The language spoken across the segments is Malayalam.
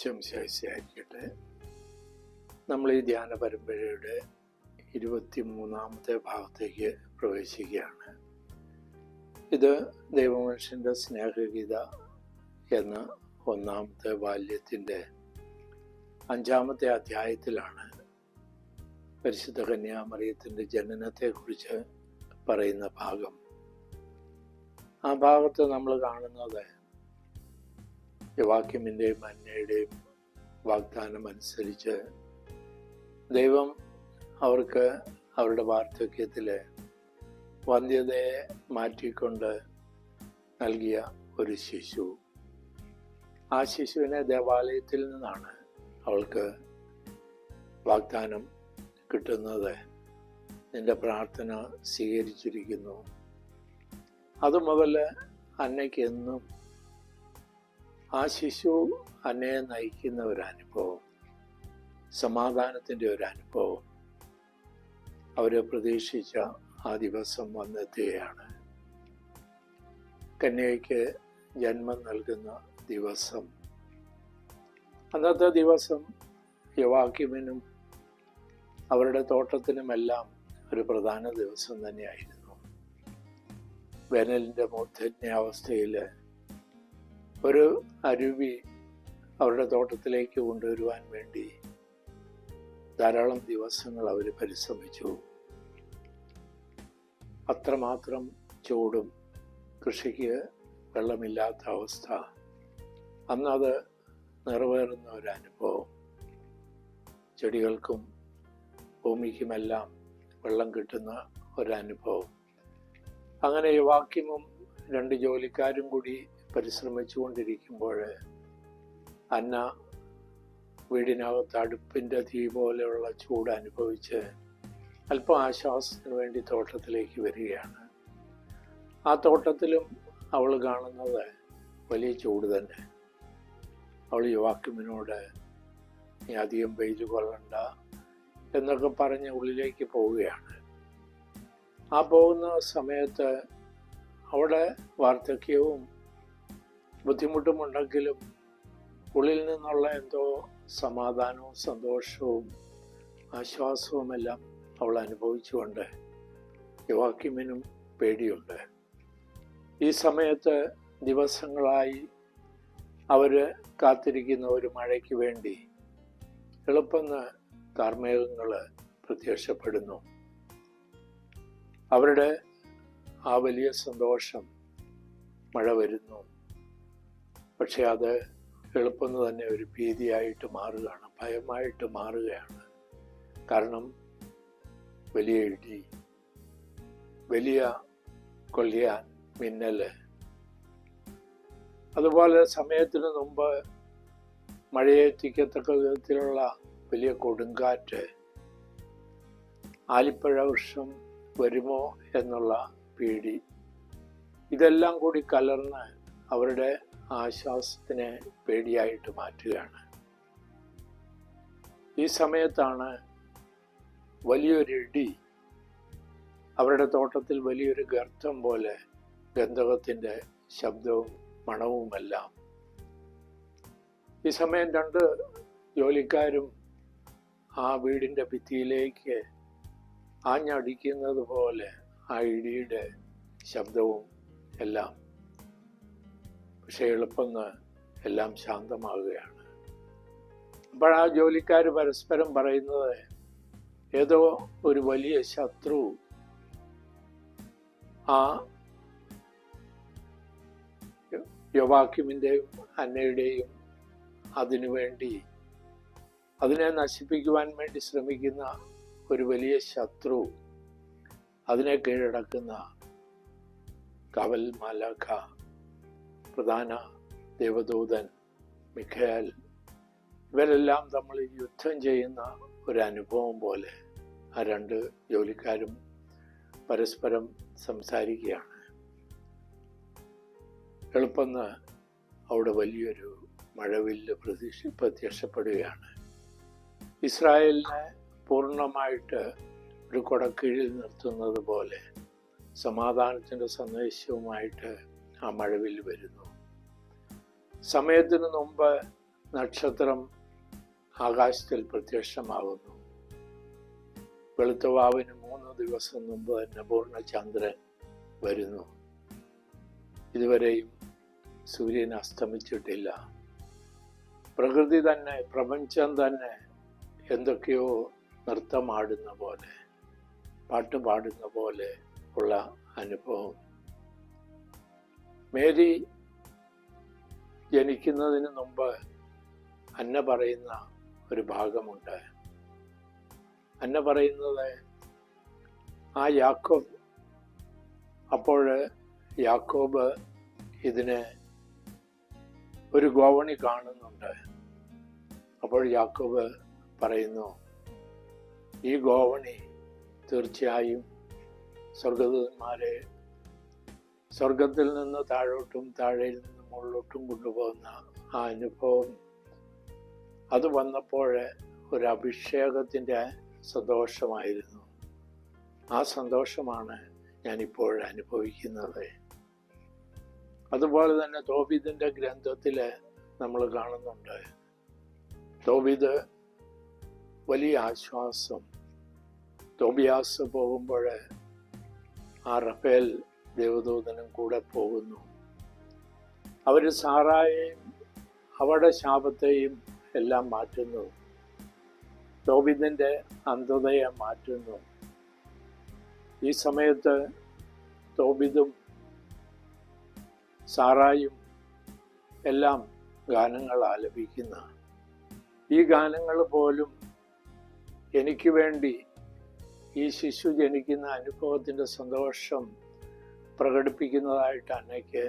ശംശായിരിക്കട്ടെ. നമ്മൾ ഈ ധ്യാന പരമ്പരയുടെ 23-ാമത്തെ ഭാഗത്തേക്ക് പ്രവേശിക്കുകയാണ്. ഇത് ദൈവമനുഷ്യൻ്റെ സ്നേഹഗീത എന്ന 1-ാമത്തെ ബാല്യത്തിൻ്റെ 5-ാമത്തെ അധ്യായത്തിലാണ് പരിശുദ്ധ കന്യാമറിയത്തിൻ്റെ ജനനത്തെക്കുറിച്ച് പറയുന്ന ഭാഗം. ആ ഭാഗത്ത് നമ്മൾ കാണുന്നത് യോവാക്യമിൻ്റെയും അന്നയുടെയും വാഗ്ദാനം അനുസരിച്ച് ദൈവം അവർക്ക് അവരുടെ വാർദ്ധക്യത്തിൽ വന്ധ്യതയെ മാറ്റിക്കൊണ്ട് നൽകിയ ഒരു ശിശു. ആ ശിശുവിനെ ദേവാലയത്തിൽ നിന്നാണ് അവൾക്ക് വാഗ്ദാനം കിട്ടുന്നത്. നിന്റെ പ്രാർത്ഥന സ്വീകരിച്ചിരിക്കുന്നു. അതുമുതൽ അന്നയ്ക്ക് എന്നും ആ ശിശു അന്നയെ നയിക്കുന്ന ഒരനുഭവം, സമാധാനത്തിൻ്റെ ഒരനുഭവം അവരെ പ്രതീക്ഷിച്ച ആ ദിവസം വന്നെത്തുകയാണ്. കന്യകയ്ക്ക് ജന്മം നൽകുന്ന ദിവസം. അന്നത്തെ ദിവസം യോവാക്യമിനും അവരുടെ തോട്ടത്തിനുമെല്ലാം ഒരു പ്രധാന ദിവസം തന്നെയായിരുന്നു. വേനലിൻ്റെ മൂർധന്യാവസ്ഥയിൽ ഒരു അരുവി അവരുടെ തോട്ടത്തിലേക്ക് കൊണ്ടുവരുവാൻ വേണ്ടി ധാരാളം ദിവസങ്ങൾ അവർ പരിശ്രമിച്ചു. അത്രമാത്രം ചൂടും കൃഷിക്ക് വെള്ളമില്ലാത്ത അവസ്ഥ. അന്നത് നിറവേറുന്ന ഒരനുഭവം. ചെടികൾക്കും ഭൂമിക്കുമെല്ലാം വെള്ളം കിട്ടുന്ന ഒരനുഭവം. അങ്ങനെ യോവാക്യമും 2 ജോലിക്കാരും കൂടി പരിശ്രമിച്ചു കൊണ്ടിരിക്കുമ്പോൾ അന്ന വീടിനകത്ത് അടുപ്പിൻ്റെ തീ പോലെയുള്ള ചൂട് അനുഭവിച്ച് അല്പം ആശ്വാസത്തിന് വേണ്ടി തോട്ടത്തിലേക്ക് വരികയാണ്. ആ തോട്ടത്തിലും അവൾ കാണുന്നത് വലിയ ചൂട് തന്നെ. അവൾ യോവാക്യമിനോട് നീ അധികം വെയിൽ കൊള്ളണ്ട എന്നൊക്കെ പറഞ്ഞ് ഉള്ളിലേക്ക് പോവുകയാണ്. ആ പോകുന്ന സമയത്ത് അവിടെ വാർദ്ധക്യവും ബുദ്ധിമുട്ടുമുണ്ടെങ്കിലും ഉള്ളിൽ നിന്നുള്ള എന്തോ സമാധാനവും സന്തോഷവും ആശ്വാസവുമെല്ലാം അവൾ അനുഭവിച്ചുകൊണ്ട് യോവാക്യമിനും പേടിയുണ്ട്. ഈ സമയത്ത് ദിവസങ്ങളായി അവർ കാത്തിരിക്കുന്ന ഒരു മഴയ്ക്ക് വേണ്ടി എളുപ്പമെന്ന് കാർമേഘങ്ങൾ പ്രത്യക്ഷപ്പെടുന്നു. അവരുടെ ആ വലിയ സന്തോഷം, മഴ വരുന്നു. പക്ഷെ അത് എളുപ്പമെന്ന് തന്നെ ഒരു ഭീതിയായിട്ട് മാറുകയാണ്, ഭയമായിട്ട് മാറുകയാണ്. കാരണം വലിയ ഇടി, വലിയ കൊള്ളിയാൻ, മിന്നൽ. അതുപോലെ സമയത്തിന് മുമ്പ് മഴയെത്തിക്കത്തക്ക വിധത്തിലുള്ള വലിയ കൊടുങ്കാറ്റ്, ആലിപ്പഴ വൃക്ഷം വരുമോ എന്നുള്ള പേടി, ഇതെല്ലാം കൂടി കലർന്ന് അവരുടെ ആശ്വാസത്തിനെ പേടിയായിട്ട് മാറ്റുകയാണ്. ഈ സമയത്താണ് വലിയൊരു ഇടി, അവരുടെ തോട്ടത്തിൽ വലിയൊരു ഗർത്തം പോലെ ഗന്ധകത്തിൻ്റെ ശബ്ദവും മണവുമെല്ലാം. ഈ സമയം 2 ജോലിക്കാരും ആ വീടിൻ്റെ ഭിത്തിയിലേക്ക് ആഞ്ഞടിക്കുന്നത് പോലെ ആ ഇടിയുടെ ശബ്ദവും എല്ലാം. പക്ഷെ എളുപ്പമെന്ന് എല്ലാം ശാന്തമാകുകയാണ്. അപ്പോൾ ആ ജോലിക്കാർ പരസ്പരം പറയുന്നത് ഏതോ ഒരു വലിയ ശത്രു ആ യോവാക്യമിൻ്റെയും അന്നയുടെയും അതിനുവേണ്ടി അതിനെ നശിപ്പിക്കുവാൻ വേണ്ടി ശ്രമിക്കുന്ന ഒരു വലിയ ശത്രു, അതിനെ കീഴടക്കുന്ന കവൽ മാലാഖ, പ്രധാന ദേവദൂതൻ മിഖായേൽ, ഇവരെല്ലാം നമ്മൾ യുദ്ധം ചെയ്യുന്ന ഒരു അനുഭവം പോലെ ആ 2 ജോലിക്കാരും പരസ്പരം സംസാരിക്കുകയാണ്. എളുപ്പമെന്ന് അവിടെ വലിയൊരു മഴവില്ല് പ്രത്യക്ഷപ്പെടുകയാണ്. ഇസ്രായേലിനെ പൂർണ്ണമായിട്ട് ഒരു കൊടക്കീഴിൽ നിർത്തുന്നത് പോലെ സമാധാനത്തിൻ്റെ സന്ദേശവുമായിട്ട് ആ മഴവില്ല് വരുന്നു. സമയത്തിന് മുമ്പ് നക്ഷത്രം ആകാശത്തിൽ പ്രത്യക്ഷമാകുന്നു. വെളുത്തവാവിന് 3 ദിവസം മുമ്പ് തന്നെ പൂർണ്ണചന്ദ്രൻ വരുന്നു. ഇതുവരെയും സൂര്യൻ അസ്തമിച്ചിട്ടില്ല. പ്രകൃതി തന്നെ, പ്രപഞ്ചം തന്നെ എന്തൊക്കെയോ നൃത്തമാടുന്ന പോലെ, പാട്ടുപാടുന്ന പോലെ ഉള്ള അനുഭവം. മേരി ജനിക്കുന്നതിന് മുമ്പ് അന്ന പറയുന്ന ഒരു ഭാഗമുണ്ട്. അന്ന പറയുന്നത് ആ യാക്കോബ്, അപ്പോൾ യാക്കോബ് ഇതിന് ഒരു ഗോവണി കാണുന്നുണ്ട്. അപ്പോൾ യാക്കോബ് പറയുന്നു, ഈ ഗോവണി തീർച്ചയായും സ്വർഗദൂതന്മാരെ സ്വർഗത്തിൽ നിന്ന് താഴോട്ടും താഴെയിൽ നിന്ന് മുകളിലോട്ടും കൊണ്ടുപോകുന്ന ആ അനുഭവം, അത് വന്നപ്പോൾ ഒരു അഭിഷേകത്തിൻ്റെ സന്തോഷമായിരുന്നു. ആ സന്തോഷമാണ് ഞാനിപ്പോൾ അനുഭവിക്കുന്നത്. അതുപോലെ തന്നെ തോബീദിൻ്റെ ഗ്രന്ഥത്തിൽ നമ്മൾ കാണുന്നുണ്ട്. തോബീദ് വലിയ ആശ്വാസം. തോബിയാസ് പോകുമ്പോൾ ആ റഫേൽ ദേവദൂതനും കൂടെ പോകുന്നു. അവർ സാറായെയും അവരുടെ ശാപത്തെയും എല്ലാം മാറ്റുന്നു. തോബീദിൻ്റെ അന്ധതയെ മാറ്റുന്നു. ഈ സമയത്ത് തോബീദും സാറായും എല്ലാം ഗാനങ്ങൾ ആലപിക്കുന്ന, ഈ ഗാനങ്ങൾ പോലും എനിക്ക് വേണ്ടി ഈ ശിശു ജനിക്കുന്ന അനുഭവത്തിൻ്റെ സന്തോഷം പ്രകടിപ്പിക്കുന്നതായിട്ട് അന്നയ്ക്ക്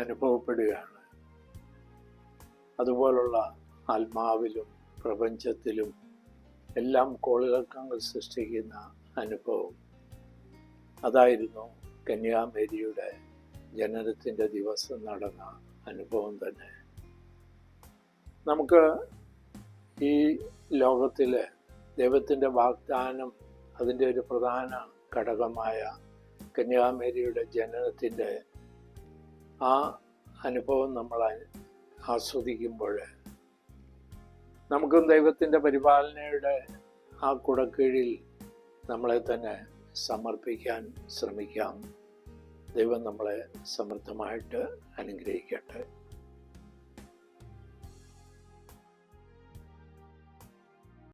അനുഭവപ്പെടുകയാണ്. അതുപോലുള്ള ആത്മാവിലും പ്രപഞ്ചത്തിലും എല്ലാം കോളിളക്കങ്ങൾ സൃഷ്ടിക്കുന്ന അനുഭവം. അതായിരുന്നു കന്യാമേരിയുടെ ജനനത്തിൻ്റെ ദിവസം നടന്ന അനുഭവം തന്നെ. നമുക്ക് ഈ ലോകത്തിൽ ദൈവത്തിൻ്റെ വാഗ്ദാനം, അതിൻ്റെ ഒരു പ്രധാന ഘടകമായ കന്യാമേരിയുടെ ജനനത്തിൻ്റെ ആ അനുഭവം നമ്മൾ ആസ്വദിക്കുമ്പോൾ നമുക്കും ദൈവത്തിൻ്റെ പരിപാലനയുടെ ആ കുടക്കീഴിൽ നമ്മളെ തന്നെ സമർപ്പിക്കാൻ ശ്രമിക്കാം. ദൈവം നമ്മളെ സമൃദ്ധമായിട്ട് അനുഗ്രഹിക്കും.